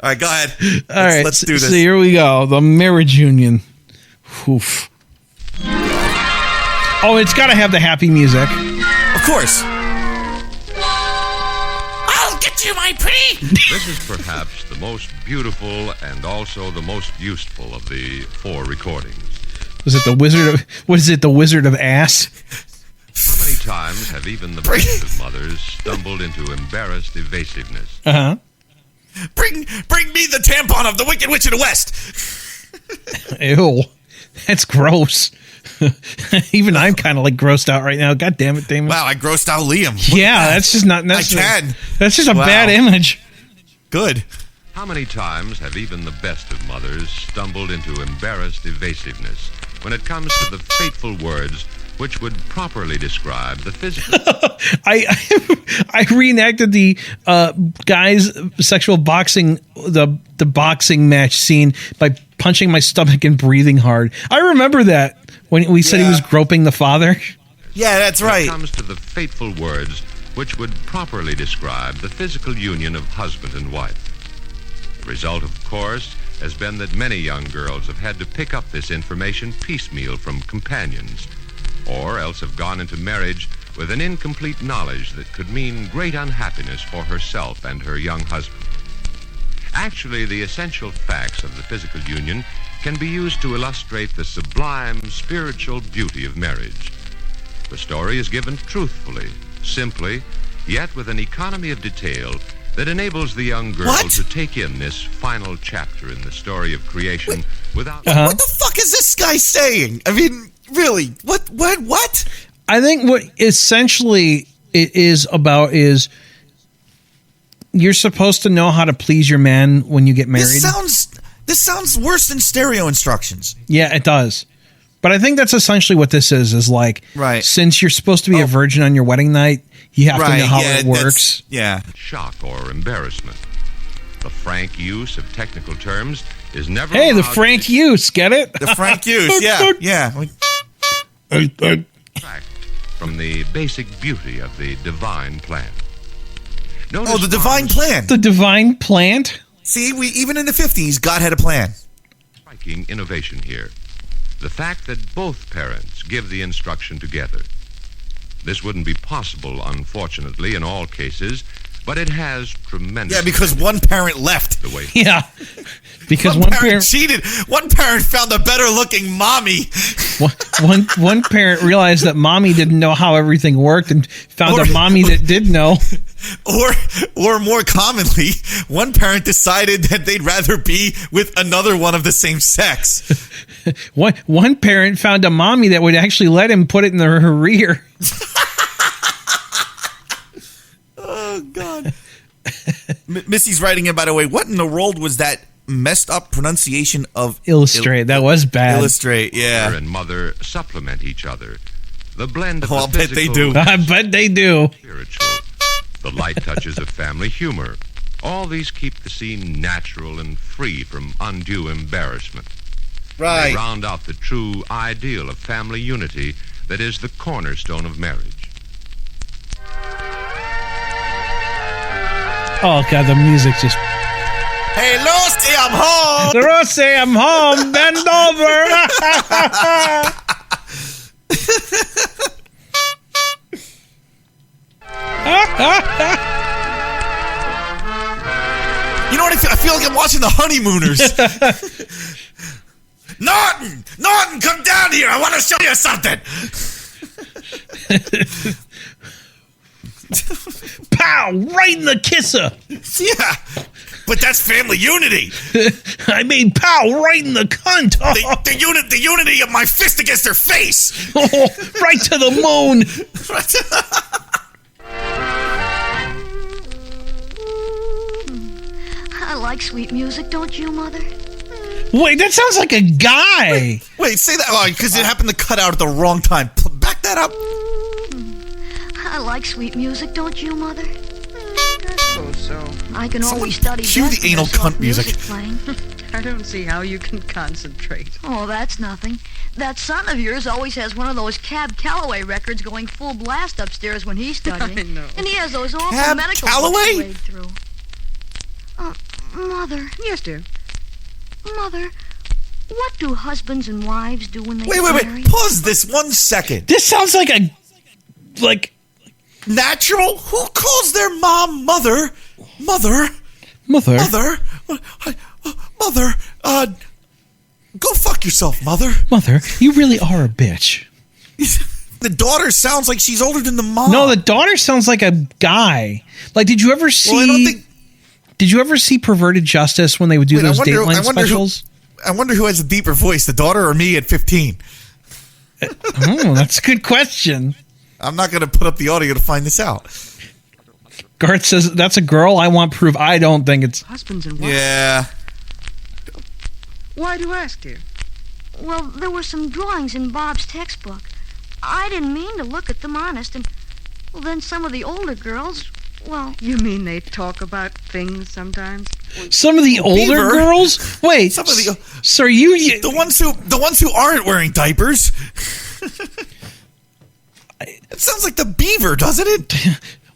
All right, go ahead. Let's do this. So here we go. The marriage union. Oof. Oh, it's got to have the happy music. Of course. I'll get you, my pretty. This is perhaps the most beautiful and also the most useful of the 4 recordings. Was it the Wizard of... What is it, the Wizard of Ass? How many times have even the best of mothers stumbled into embarrassed evasiveness? Uh-huh. Bring me the tampon of the Wicked Witch of the West. Ew. That's gross. Even I'm kind of like grossed out right now. God damn it, Damon. Wow, I grossed out Liam. Yeah, that's just not necessary. I can. That's just a bad image. Good. How many times have even the best of mothers stumbled into embarrassed evasiveness when it comes to the fateful words which would properly describe the physical... I reenacted the guy's sexual boxing, the boxing match scene by punching my stomach and breathing hard. I remember that when we said he was groping the father. Yeah, that's right. When it comes to the fateful words which would properly describe the physical union of husband and wife. The result, of course, has been that many young girls have had to pick up this information piecemeal from companions, or else have gone into marriage with an incomplete knowledge that could mean great unhappiness for herself and her young husband. Actually, the essential facts of the physical union can be used to illustrate the sublime spiritual beauty of marriage. The story is given truthfully, simply, yet with an economy of detail that enables the young girl to take in this final chapter in the story of creation without... What the fuck is this guy saying? I mean, really? What? I think what essentially it is about is you're supposed to know how to please your man when you get married. This sounds worse than stereo instructions. Yeah, it does. But I think that's essentially what this is like, right. Since you're supposed to be a virgin on your wedding night, you have to know how it works. Yeah. Shock or embarrassment. The frank use of technical terms is never... Hey, the frank use, get it? The frank use, yeah. From the basic beauty of the divine plan. The divine plan. The divine plant? See, even in the 50s, God had a plan. Striking innovation here. The fact that both parents give the instruction together. This wouldn't be possible, unfortunately, in all cases, but it has tremendous... Yeah, because one parent left. The way yeah, because one parent cheated. One parent found a better-looking mommy. One parent realized that mommy didn't know how everything worked and found a mommy that did know. Or more commonly, one parent decided that they'd rather be with another one of the same sex. One parent found a mommy that would actually let him put it in her rear. Oh, God. Missy's writing in, by the way, what in the world was that messed up pronunciation of... Illustrate. That was bad. Illustrate, yeah. Father and mother supplement each other. The blend of I'll the bet they do. I bet they do. Spiritual. The light touches of family humor. All these keep the scene natural and free from undue embarrassment. Right. They round out the true ideal of family unity that is the cornerstone of marriage. Oh, God, the music just... Hey, Lucy, I'm home! Lucy, I'm home! Bend over! You know what? I feel like I'm watching The Honeymooners. Norton, come down here. I want to show you something. Pow! Right in the kisser. Yeah, but that's family unity. I mean, pow! Right in the cunt. Oh. The unity of my fist against their face. Oh, right to the moon. I like sweet music, don't you, Mother? Wait, that sounds like a guy. Wait, say that because it happened to cut out at the wrong time. Back that up. I like sweet music, don't you, Mother? So. I can always study cue best the anal when there's cunt soft music. playing. I don't see how you can concentrate. Oh, that's nothing. That son of yours always has one of those Cab Calloway records going full blast upstairs when he's studying. I know. And he has those awful Cab medical Calloway? books to wade through. Mother, Yes, dear. Mother, what do husbands and wives do when they Wait, get wait, married? wait. Pause this 1 second. This sounds like a Natural? Who calls their mom mother? Mother? Mother? Mother? Go fuck yourself, mother. Mother, you really are a bitch. The daughter sounds like she's older than the mom. No, the daughter sounds like a guy. Like, did you ever see? Well, I don't think. Did you ever see Perverted Justice when they would do Wait, those I Dateline wonder specials? I wonder who has a deeper voice, the daughter or me at 15. Oh, that's a good question. I'm not going to put up the audio to find this out. Garth says that's a girl. I want proof. I don't think it's. Husbands and wives. Yeah. Why do you ask, dear? Well, there were some drawings in Bob's textbook. I didn't mean to look at them, honest, and well, then some of the older girls, well... You mean they talk about things sometimes? Some of the older Beaver. girls. Wait, Some of the so you the ones who aren't wearing diapers. It sounds like the beaver, doesn't it?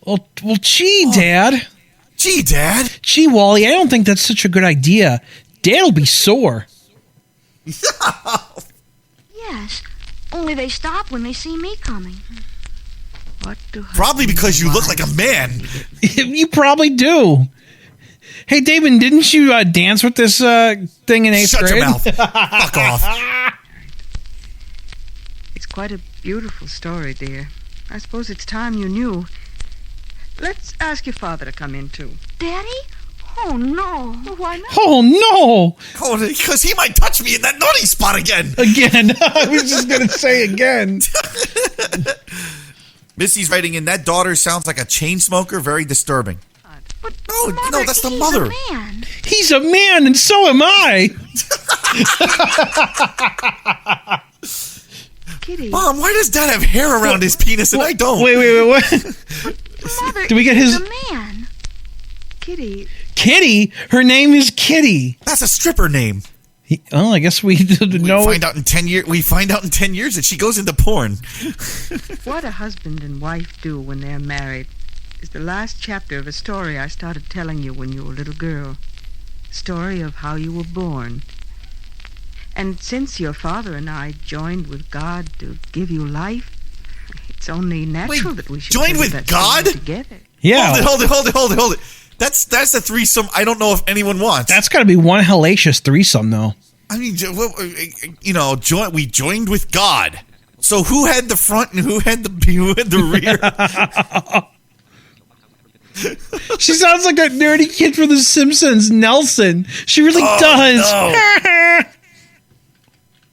well, gee, Dad, Gee, Dad. gee, Wally, I don't think that's such a good idea. Dad'll be sore. Yes, only they stop when they see me coming. What do Probably because you look like a man. You probably do. Hey, Damon, didn't you dance with this thing in 8th Shut grade? your mouth. Fuck off. It's quite a beautiful story, dear. I suppose it's time you knew. Let's ask your father to come in, too. Daddy? Oh, no. Well, why not? Oh, no. Oh, because he might touch me in that naughty spot again. Again. I was just going to say again. Missy's writing in, that daughter sounds like a chain smoker. Very disturbing. But No, Mother, no, that's the he's mother. a man. He's a man, and so am I. Kitty. Mom, why does Dad have hair around his penis and I don't? Wait. Mother, Do we get he's his- a man. Kitty. Kitty? Her name is Kitty. That's a stripper name. I guess we didn't We know. find out in 10 years. We find out in 10 years that she goes into porn. What a husband and wife do when they're married is the last chapter of a story I started telling you when you were a little girl. Story of how you were born. And since your father and I joined with God to give you life, it's only natural that we should joined tell you with that God? story together. Yeah. Hold it. That's the threesome I don't know if anyone wants. That's got to be one hellacious threesome, though. I mean, we joined with God. So who had the front and who had the rear? She sounds like that nerdy kid from The Simpsons, Nelson. She really does. no.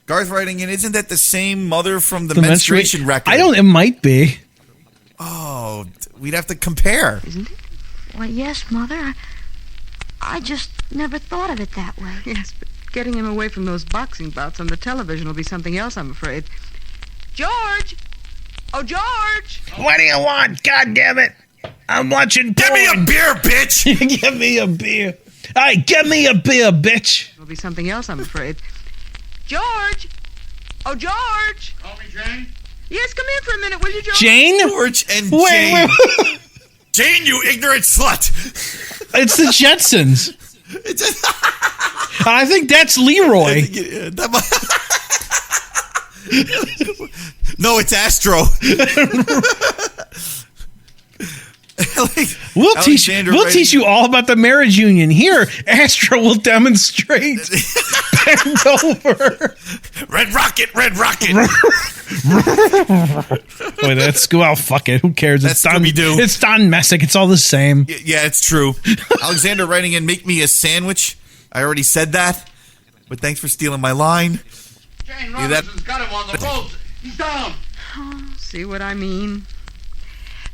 Garth writing in, isn't that the same mother from the menstruation record? It might be. Oh, we'd have to compare. Isn't it? Why, yes, Mother. I just never thought of it that way. Yes, but getting him away from those boxing bouts on the television will be something else, I'm afraid. George! Oh, George! What do you want? God damn it. I'm watching Give me a beer, bitch! Give me a beer. Hey, give me a beer, bitch. It'll be something else, I'm afraid. George! Oh, George! Call me Jane. Yes, come in for a minute, will you, George? Jane? George and Wait, Jane. wait. Jane, you ignorant slut! It's the Jetsons. I think that's Leroy. No, it's Astro. We'll teach you all about the marriage union. Here, Astro will demonstrate. Bend over. Red Rocket. Wait, let's go out. Fuck it. Who cares? That's Scooby-Doo. It's Don Messick. It's all the same. Yeah, it's true. Alexander writing in, make me a sandwich. I already said that, but thanks for stealing my line. Jane Yeah, that- Robinson's got him on the boat. He's down. See what I mean?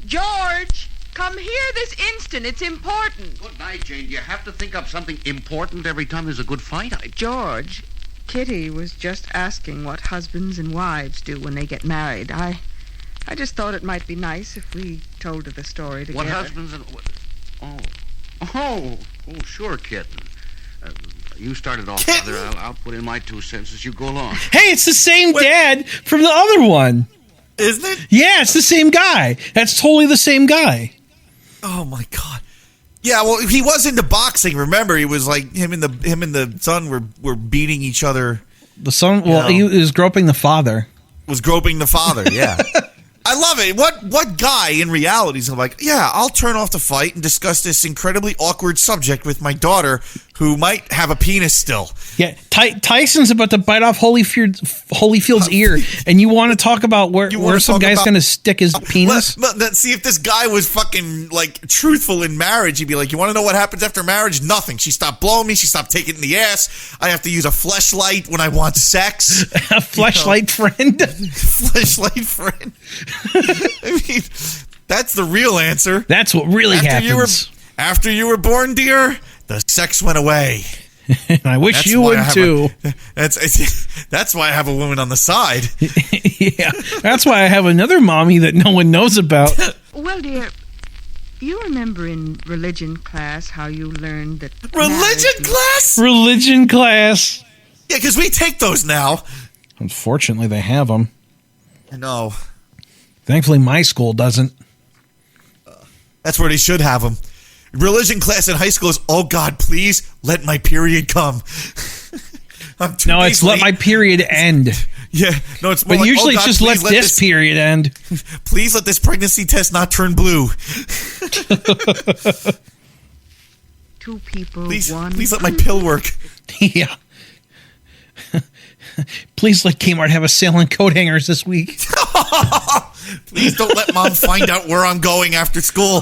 George! Come here this instant. It's important. Good night, Jane. You have to think up something important every time there's a good fight. George, Kitty was just asking what husbands and wives do when they get married. I just thought it might be nice if we told her the story together. What husbands and... Oh, sure, kitten. You started off, Kitten? Mother. I'll put in my 2 cents as you go along. Hey, it's the same dad from the other one. Isn't it? Yeah, it's the same guy. That's totally the same guy. Oh my God. Yeah, well, he was into boxing. Remember, he was like him and the son were beating each other. The son, well, he was groping the father. Was groping the father. Yeah. I love it. What guy in reality is like, yeah, I'll turn off the fight and discuss this incredibly awkward subject with my daughter who might have a penis still. Yeah, Tyson's about to bite off Holyfield's ear, and you want to talk about where some guy's going to stick his penis? Let's see if this guy was fucking like truthful in marriage. He'd be like, you want to know what happens after marriage? Nothing. She stopped blowing me. She stopped taking it in the ass. I have to use a fleshlight when I want sex. A fleshlight friend? Fleshlight friend. I mean, that's the real answer. That's what really happens. After you were born, dear, the sex went away. And I wish you would too. That's why I have a woman on the side. Yeah, that's why I have another mommy that no one knows about. Well, dear, you remember in religion class how you learned that Religion class. Yeah, because we take those now. Unfortunately, they have them. I know. Thankfully, my school doesn't. That's where they should have them. Religion class in high school is, oh God, please let my period come. No, it's let my period end. Yeah, no, it's more but like, usually oh God, it's just let this period end. Please let this pregnancy test not turn blue. Two people, please one. Please let my pill work. Yeah. Please let Kmart have a sale on coat hangers this week. Please don't let Mom find out where I'm going after school.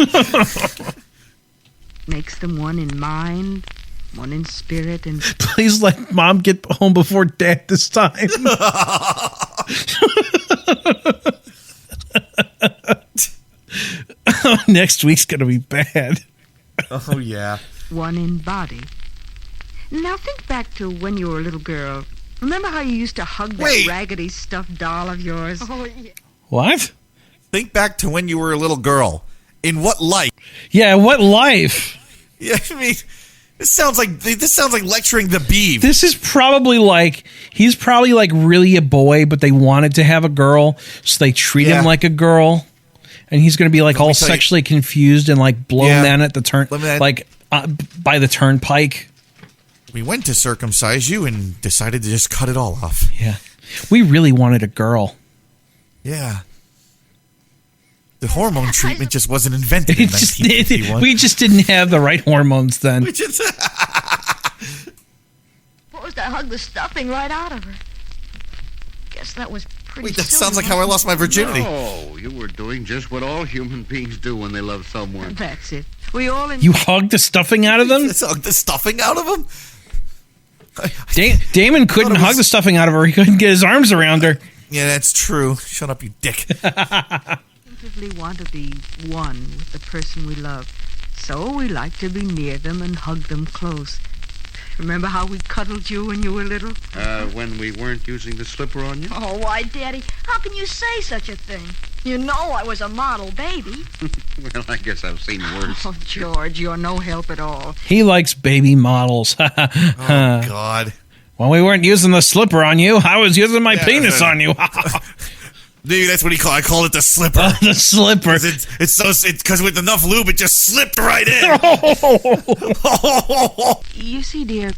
Makes them one in mind, one in spirit, and please let Mom get home before Dad this time. Next week's gonna be bad. Oh yeah. One in body. Now think back to when you were a little girl. Remember how you used to hug that raggedy stuffed doll of yours? Oh, yeah. What? Think back to when you were a little girl. In what life? Yeah, what life? Yeah, I mean, this sounds like lecturing the beef. This is probably like he's probably like really a boy, but they wanted to have a girl, so they treat him like a girl, and he's going to be like all sexually confused and like blown down at the turn, like by the turnpike. We went to circumcise you and decided to just cut it all off. Yeah, we really wanted a girl. Yeah. The hormone treatment just wasn't invented in 1951. We just didn't have the right hormones then. What was that? Hug the stuffing right out of her. Guess that was pretty. Wait, that sounds like how I lost my virginity. No, you were doing just what all human beings do when they love someone. That's it. We all. You hugged the stuffing out of them? Hugged the stuffing out of them? Damon couldn't hug the stuffing out of her. He couldn't get his arms around her. Yeah, that's true. Shut up, you dick. Instinctively want to be one with the person we love, so we like to be near them and hug them close. Remember how we cuddled you when you were little? When we weren't using the slipper on you? Oh, why, Daddy, how can you say such a thing? You know I was a model baby. Well, I guess I've seen worse. Oh, George, you're no help at all. He likes baby models. Oh, God. When we weren't using the slipper on you, I was using my penis on you. Dude, that's what I call it, the slipper. The slipper. It's because with enough lube, it just slipped right in. You see, dear,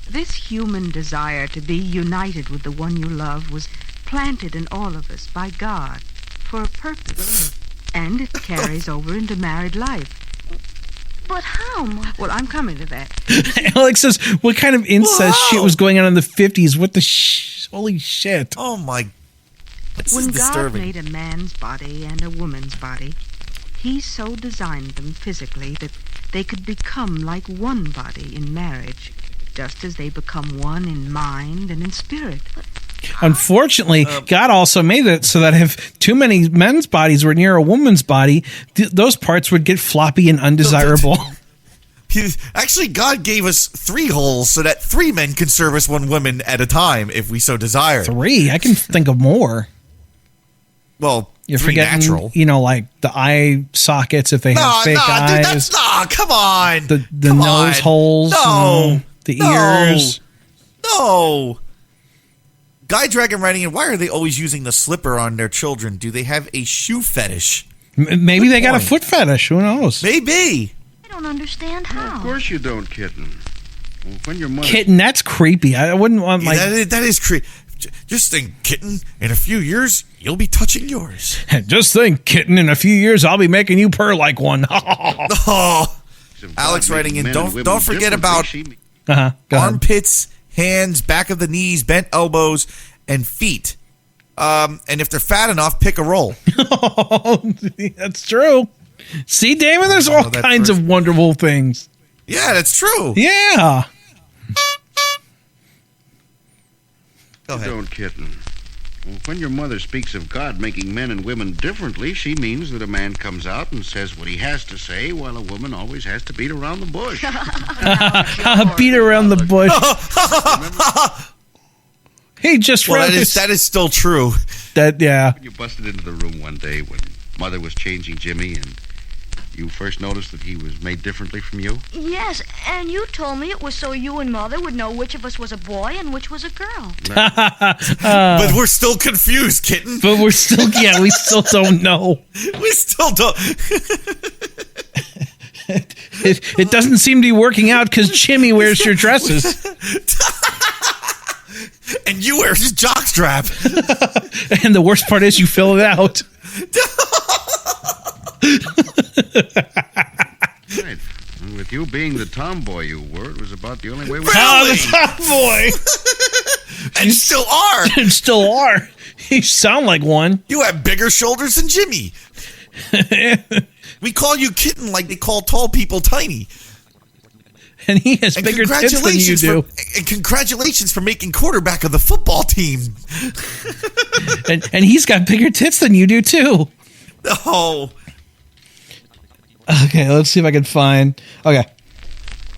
this human desire to be united with the one you love was planted in all of us by God for a purpose. And it carries over into married life. But how, Mother? Well, I'm coming to that. Alex says, what kind of incest shit was going on in the 50s? What the holy shit. Oh, my. This When is disturbing. God made a man's body and a woman's body, he so designed them physically that they could become like one body in marriage, just as they become one in mind and in spirit. Unfortunately, God also made it so that if too many men's bodies were near a woman's body, those parts would get floppy and undesirable. Actually, God gave us 3 holes so that 3 men can service 1 woman at a time if we so desire. 3? I can think of more. Well, you're 3 forgetting, natural. You know, like the eye sockets if they have fake eyes. Dude, come on. The nose holes. No. The ears. No. Guy Dragon writing in, why are they always using the slipper on their children? Do they have a shoe fetish? Maybe they got a foot fetish. Who knows? Maybe. don't understand how. Of course you don't, kitten. Well, when your mother... Kitten, that's creepy. I wouldn't want my... That is creepy. Just think, kitten, in a few years, you'll be touching yours. Just think, kitten, in a few years, I'll be making you purr like one. Oh, Alex writing in, don't forget about Go armpits, hands, back of the knees, bent elbows, and feet. And if they're fat enough, pick a roll. That's true. See, Damon, there's all kinds of wonderful things. Yeah, that's true. Yeah. Go ahead. Don't, kitten. Well, when your mother speaks of God making men and women differently, she means that a man comes out and says what he has to say, while a woman always has to beat around the bush. Beat around the bush. He just Well, that is still true. Yeah. You busted into the room one day when Mother was changing Jimmy, and you first noticed that he was made differently from you? Yes, and you told me it was so you and Mother would know which of us was a boy and which was a girl. But we're still confused, kitten. But we still don't know. We still don't. It doesn't seem to be working out because Jimmy wears your dresses. And you wear his jockstrap. And the worst part is you fill it out. Right. And with you being the tomboy you were, it was about the only way we... Oh, the top boy. And still are. And still are. You sound like one. You have bigger shoulders than Jimmy. We call you kitten like they call tall people tiny. And he has bigger tits than you do. And congratulations for making quarterback of the football team. and he's got bigger tits than you do, too. Oh. Okay, let's see if I can find... Okay.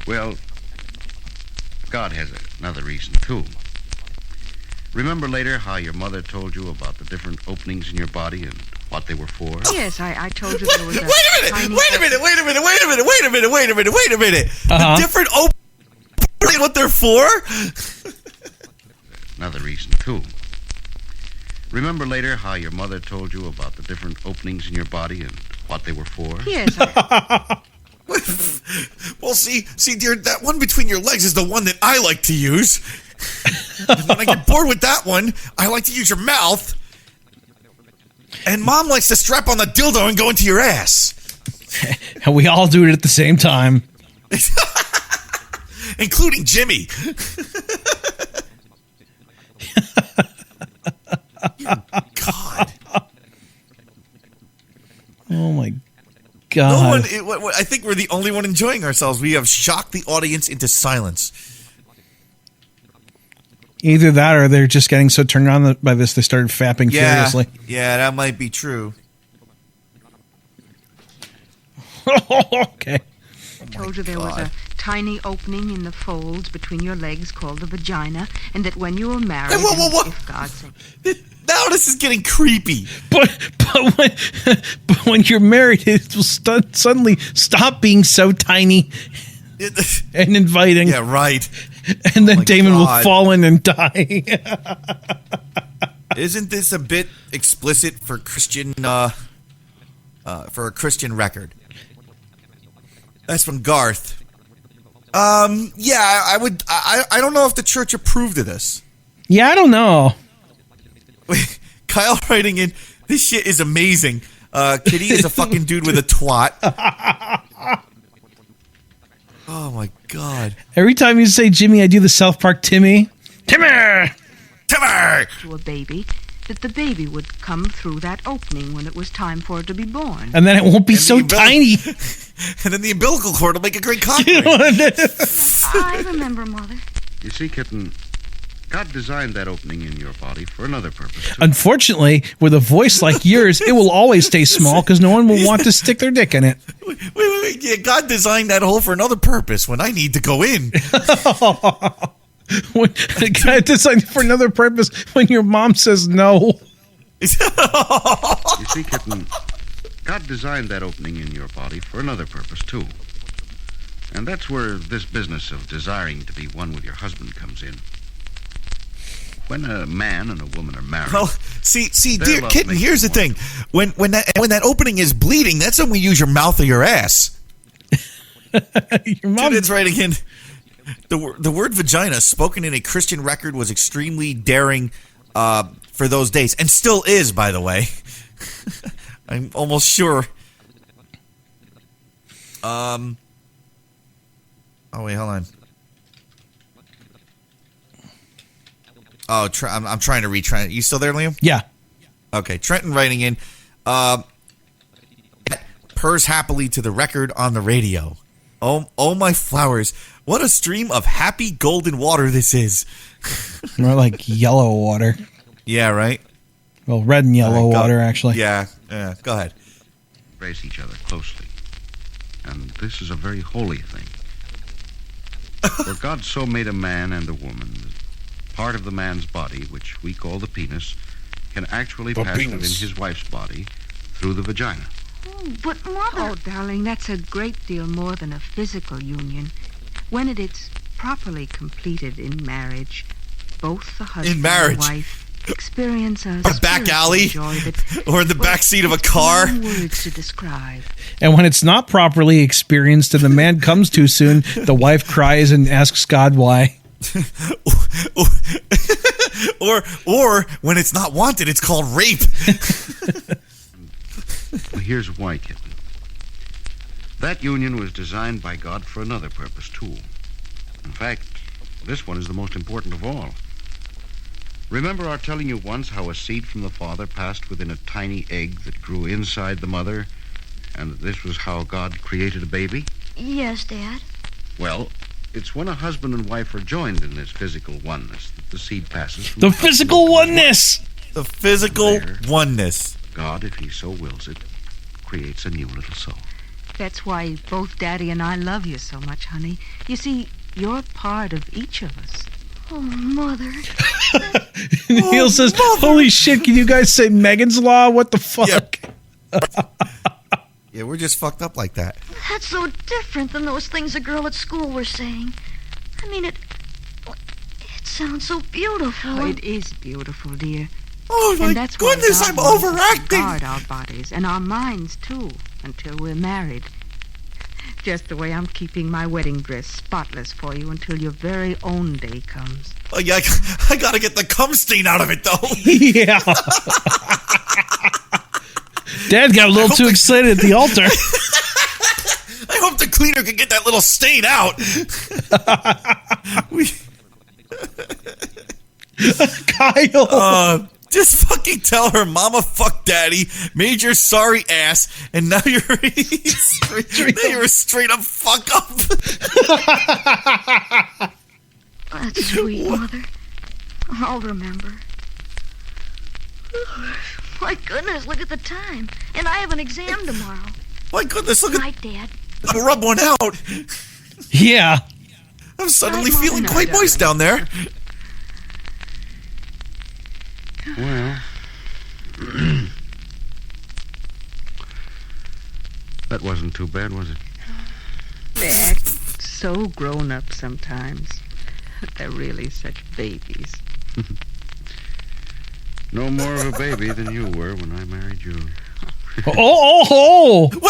Well, God has another reason, too. Remember later how your mother told you about the different openings in your body and what they were for? Yes, I told you there was a Wait a minute. The different openings, what they're for? Another reason, too. Remember later how your mother told you about the different openings in your body and what they were for? Yes, Well, see, dear, that one between your legs is the one that I like to use. And when I get bored with that one, I like to use your mouth. And Mom likes to strap on the dildo and go into your ass. And we all do it at the same time. Including Jimmy. God. Oh, my God. No one, I think we're the only one enjoying ourselves. We have shocked the audience into silence. Either that or they're just getting so turned on by this they started fapping furiously. Yeah, that might be true. Okay. I told you there was a tiny opening in the folds between your legs called the vagina, and that when you were married, Whoa. if God said... Now this is getting creepy. But when you're married, it will suddenly stop being so tiny and inviting. Yeah, right. And then Damon will fall in and die. Isn't this a bit explicit for Christian for a Christian record? That's from Garth. Yeah, I would. I don't know if the church approved of this. Yeah, I don't know. Kyle writing in, this shit is amazing. Kitty is a fucking dude with a twat. Oh my God. Every time you say Jimmy, I do the South Park Timmy. Timmy! to a baby, that the baby would come through that opening when it was time for it to be born. And then it won't be so tiny. And then the umbilical cord will make a great cock ring. I remember, Mother. You see, kitten, God designed that opening in your body for another purpose, too. Unfortunately, with a voice like yours, it will always stay small because no one will want to stick their dick in it. Wait. Yeah, God designed that hole for another purpose when I need to go in. God designed it for another purpose when your mom says no. You see, kitten, God designed that opening in your body for another purpose, too. And that's where this business of desiring to be one with your husband comes in. When a man and a woman are married... Well, see, dear kitten, here's the thing. When that opening is bleeding, that's when we use your mouth or your ass. Your mom. It's writing in the word vagina spoken in a Christian record was extremely daring for those days, and still is, by the way. I'm almost sure. Oh wait, hold on. Oh, I'm trying to read Trent. You still there, Liam? Yeah. Okay, Trenton writing in. Purrs happily to the record on the radio. Oh my flowers! What a stream of happy golden water this is. More like yellow water. Yeah, right. Well, red and yellow water, actually. Yeah. Go ahead. Embrace each other closely. And this is a very holy thing. For God so made a man and a woman that part of the man's body, which we call the penis, can actually pass within his wife's body through the vagina. Oh, but Mother... Oh, darling, that's a great deal more than a physical union. When it is properly completed in marriage, both the husband and wife experience a back alley, joy that or in the back seat of a car. Words to describe. And when it's not properly experienced and the man comes too soon, the wife cries and asks God why. or when it's not wanted, it's called rape. Well, here's why, kitten. That union was designed by God for another purpose, too. In fact, this one is the most important of all. Remember our telling you once how a seed from the father passed within a tiny egg that grew inside the mother, and that this was how God created a baby? Yes, Dad. Well, it's when a husband and wife are joined in this physical oneness that the seed passes from The physical oneness! The physical oneness. God, if he so wills it, creates a new little soul. That's why both Daddy and I love you so much, honey. You see, you're part of each of us. Oh, Mother. Neil says, holy shit, can you guys say Megan's Law? What the fuck? Yeah, we're just fucked up like that. That's so different than those things a girl at school were saying. I mean, it sounds so beautiful. Oh, it is beautiful, dear. Oh, my and that's goodness, why I'm God wants us to overacting. guard our bodies and our minds, too, until we're married. Just the way I'm keeping my wedding dress spotless for you until your very own day comes. Oh, yeah, I gotta get the cum stain out of it, though. Yeah. Dad got a little too excited at the altar. I hope the cleaner can get that little stain out. Kyle. Just fucking tell her mama fuck daddy, made your sorry ass, and now you're a straight up fuck up. That's sweet, Mother. I'll remember. My goodness, look at the time. And I have an exam tomorrow. My goodness, look at... Night, Dad. I'll rub one out. Yeah. I'm suddenly feeling quite moist down there. Well, that wasn't too bad, was it? They act so grown up sometimes. They're really such babies. No more of a baby than you were when I married you. Oh. Wait.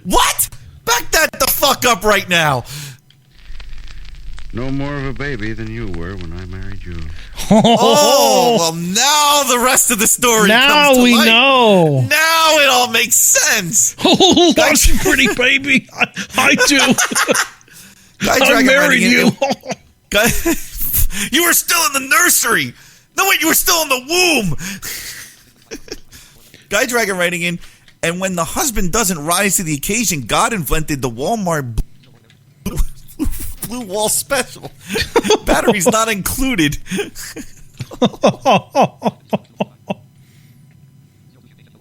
What? Back that the fuck up right now. No more of a baby than you were when I married you. Oh, well, now the rest of the story now comes to we light. know. Now it all makes sense. Oh, that's a pretty baby. I do. I married you. You were still in the nursery. No, wait, you were still in the womb. Guy Dragon writing in, and when the husband doesn't rise to the occasion, God invented the Walmart blue wall special. Batteries not included.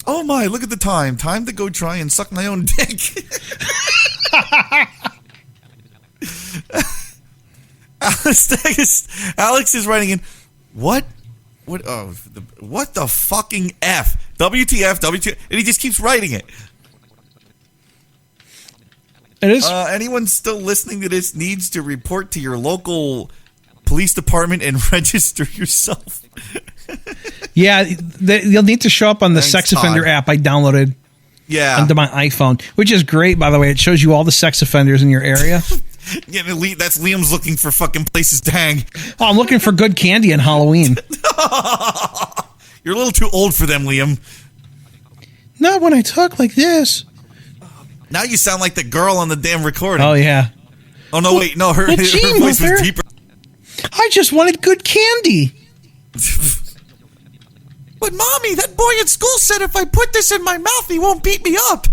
Oh my, look at the time. Time to go try and suck my own dick. Alex is writing in, what the fucking F? WTF, and he just keeps writing it. It is. Anyone still listening to this needs to report to your local police department and register yourself. Yeah, you'll need to show up on the Thanks, sex offender Todd. app I downloaded. Yeah. onto my iPhone, which is great, by the way. It shows you all the sex offenders in your area. Yeah, that's Liam's looking for fucking places to hang. Oh, I'm looking for good candy on Halloween. You're a little too old for them, Liam. Not when I talk like this. Now you sound like the girl on the damn recording. Oh, yeah. Oh, no, wait. No, her gee, voice Mother. was deeper. I just wanted good candy. But, Mommy, that boy at school said if I put this in my mouth, he won't beat me up.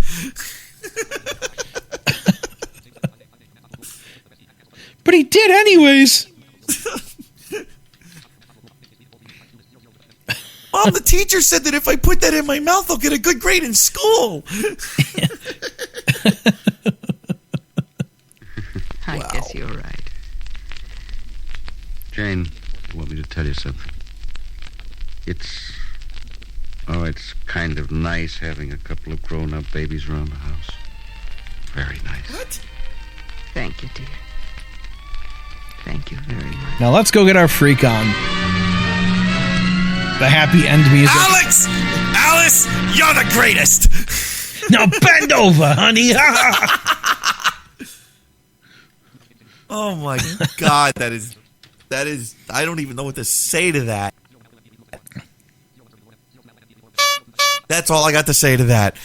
But he did anyways. Mom, the teacher said that if I put that in my mouth, I'll get a good grade in school. I guess you're right. Jane, you want me to tell you something? It's kind of nice having a couple of grown-up babies around the house. Very nice. What? Thank you, dear. Thank you very much. Now let's go get our freak on. The happy end music. Alice, you're the greatest. Now bend over, honey. Oh, my God. That is, I don't even know what to say to that. That's all I got to say to that.